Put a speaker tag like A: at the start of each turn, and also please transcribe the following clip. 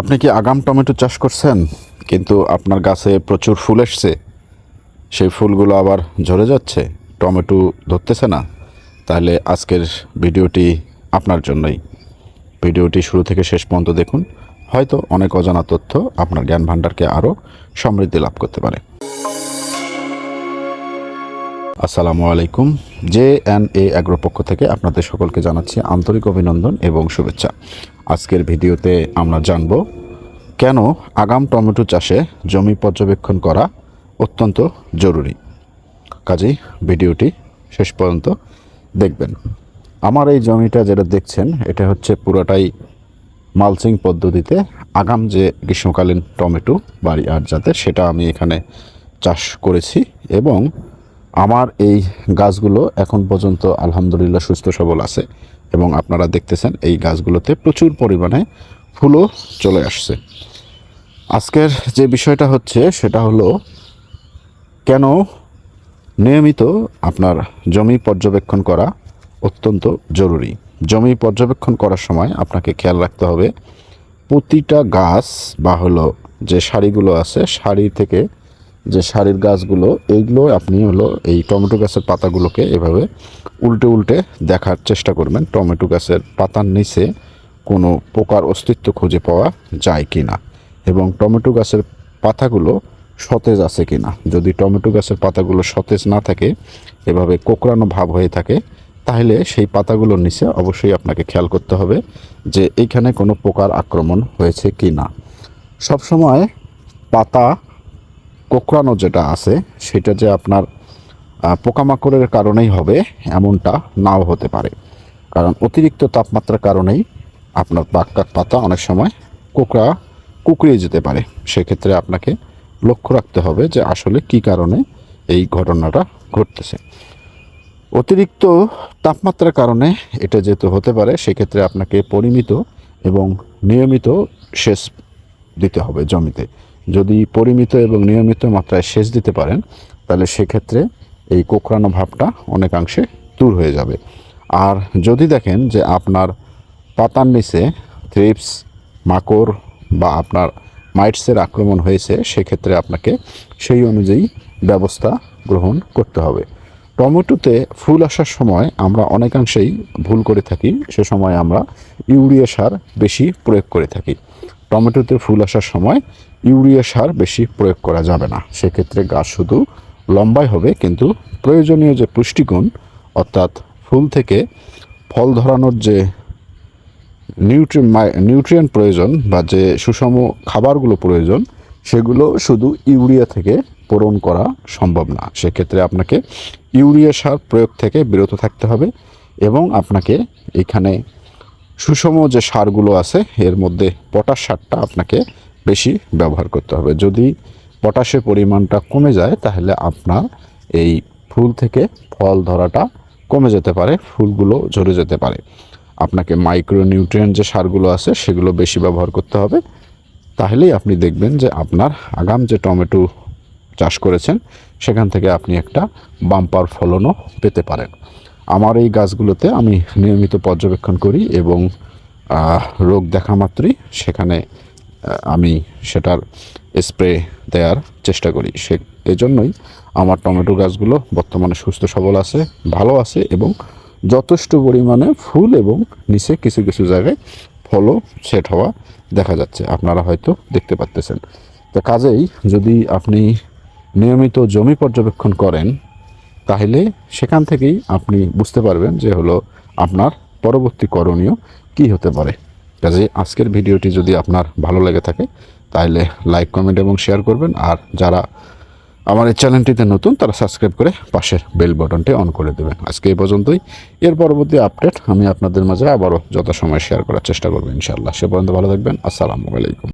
A: আপনি কি আগাম টমেটো চাষ করছেন, কিন্তু আপনার গাছে প্রচুর ফুল এসছে, সেই ফুলগুলো আবার ঝরে যাচ্ছে, টমেটো ধরতেছে না? তাহলে আজকের ভিডিওটি আপনার জন্যই। ভিডিওটি শুরু থেকে শেষ পর্যন্ত দেখুন, হয়তো অনেক অজানা তথ্য আপনার জ্ঞান ভাণ্ডারকে আরও সমৃদ্ধি লাভ করতে পারে। আসসালামু আলাইকুম। JNA অ্যাগ্রো পক্ষ থেকে আপনাদের সকলকে জানাচ্ছি আন্তরিক অভিনন্দন এবং শুভেচ্ছা। আজকের ভিডিওতে আমরা জানব কেন আগাম টমেটো চাষে জমি পর্যবেক্ষণ করা অত্যন্ত জরুরি। কাজেই ভিডিওটি শেষ পর্যন্ত দেখবেন। আমার এই জমিটা যেটা দেখছেন, এটা হচ্ছে পুরোটাই মালচিং পদ্ধতিতে আগাম যে গ্রীষ্মকালীন টমেটো বাড়ি আর জাতের, সেটা আমি এখানে চাষ করেছি এবং আমার এই গাছগুলো এখন পর্যন্ত আলহামদুলিল্লাহ সুস্থ সবল আছে এবং আপনারা দেখতেছেন এই গাছগুলোতে প্রচুর পরিমাণে ফুলও চলে আসছে। আজকের যে বিষয়টা হচ্ছে সেটা হলো কেন নিয়মিত আপনার জমি পর্যবেক্ষণ করা অত্যন্ত জরুরি। জমি পর্যবেক্ষণ করার সময় আপনাকে খেয়াল রাখতে হবে প্রতিটা গাছ বা হলো যে সারিগুলো আছে, সারি থেকে যে সারির গাছগুলো, এইগুলো আপনি হলো এই টমেটো গাছের পাতাগুলোকে এভাবে উল্টে উল্টে দেখার চেষ্টা করবেন টমেটো গাছের পাতার নিচে কোনো পোকার অস্তিত্ব খুঁজে পাওয়া যায় কি না, এবং টমেটো গাছের পাতাগুলো সতেজ আছে কি না। যদি টমেটো গাছের পাতাগুলো সতেজ না থাকে, এভাবে কোঁকড়ানো ভাব হয়ে থাকে, তাহলে সেই পাতাগুলোর নিচে অবশ্যই আপনাকে খেয়াল করতে হবে যে এইখানে কোনো পোকার আক্রমণ হয়েছে কি না। সবসময় পাতা কোঁকড়ানো যেটা আছে সেটা যে আপনার পোকামাকড়ের কারণেই হবে এমনটা নাও হতে পারে, কারণ অতিরিক্ত তাপমাত্রার কারণেই আপনার পাতা অনেক সময় কুঁকড়িয়ে যেতে পারে। সেক্ষেত্রে আপনাকে লক্ষ্য রাখতে হবে যে আসলে কি কারণে এই ঘটনাটা ঘটতেছে। অতিরিক্ত তাপমাত্রার কারণে এটা যেহেতু হতে পারে, সেক্ষেত্রে আপনাকে পরিমিত এবং নিয়মিত সেচ দিতে হবে জমিতে। যদি পরিমিত এবং নিয়মিত মাত্রায় সেচ দিতে পারেন, তাহলে সেক্ষেত্রে এই কোঁকড়ানো ভাবটা অনেকাংশে দূর হয়ে যাবে। আর যদি দেখেন যে আপনার পাতার নিচে থ্রিপস, মাকড় বা আপনার মাইটসের আক্রমণ হয়েছে, সেক্ষেত্রে আপনাকে সেই অনুযায়ী ব্যবস্থা গ্রহণ করতে হবে। টমেটোতে ফুল আসার সময় আমরা অনেকাংশেই ভুল করে থাকি, সে সময় আমরা ইউরিয়া সার বেশি প্রয়োগ করে থাকি। টমেটোতে ফুল আসার সময় ইউরিয়া সার বেশি প্রয়োগ করা যাবে না। সেক্ষেত্রে গাছ শুধু লম্বাই হবে, কিন্তু প্রয়োজনীয় যে পুষ্টিগুণ, অর্থাৎ ফুল থেকে ফল ধরানোর যে নিউট্রিয়েন্ট প্রয়োজন বা যে সুষম খাবারগুলো প্রয়োজন, সেগুলো শুধু ইউরিয়া থেকে পূরণ করা সম্ভব না। সেক্ষেত্রে আপনাকে ইউরিয়া সার প্রয়োগ থেকে বিরত থাকতে হবে এবং আপনাকে এখানে সুষম যে সারগুলো আছে এর মধ্যে পটাশ সারটা আপনাকে বেশি ব্যবহার করতে হবে। যদি পটাশের পরিমাণটা কমে যায়, তাহলে আপনার এই ফুল থেকে ফল ধরাটা কমে যেতে পারে, ফুলগুলো ঝরে যেতে পারে। আপনাকে মাইক্রোনিউট্রিয়েন্ট যে সারগুলো আছে সেগুলো বেশি ব্যবহার করতে হবে। তাহলেই আপনি দেখবেন যে আপনার আগাম যে টমেটো চাষ করেছেন সেখান থেকে আপনি একটা বাম্পার ফলনও পেতে পারেন। আমার এই গাছগুলোতে আমি নিয়মিত পর্যবেক্ষণ করি এবং রোগ দেখা মাত্রই সেখানে আমি সেটার স্প্রে দেওয়ার চেষ্টা করি। এজন্যই আমার টমেটো গাছগুলো বর্তমানে সুস্থ সবল আছে, ভালো আছে এবং যথেষ্ট পরিমাণে ফুল এবং নিচে কিছু কিছু জায়গায় ফলও সেট হওয়া দেখা যাচ্ছে, আপনারা হয়তো দেখতে পাচ্ছেন। তো কাজেই যদি আপনি নিয়মিত জমি পর্যবেক্ষণ করেন, তাহলে সেখান থেকেই আপনি বুঝতে পারবেন যে হলো আপনার পরবর্তী করণীয় কী হতে পারে। কাজেই আজকের ভিডিওটি যদি আপনার ভালো লেগে থাকে, তাহলে লাইক, কমেন্ট এবং শেয়ার করবেন। আর যারা আমার এই চ্যানেলটিতে নতুন, তারা সাবস্ক্রাইব করে পাশের বেল বাটনটি অন করে দেবেন। আজকে এই পর্যন্তই। এর পরবর্তী আপডেট আমি আপনাদের মাঝে আবারও যথাসময় শেয়ার করার চেষ্টা করবো ইনশাআল্লাহ। সে পর্যন্ত ভালো থাকবেন। আসসালামু আলাইকুম।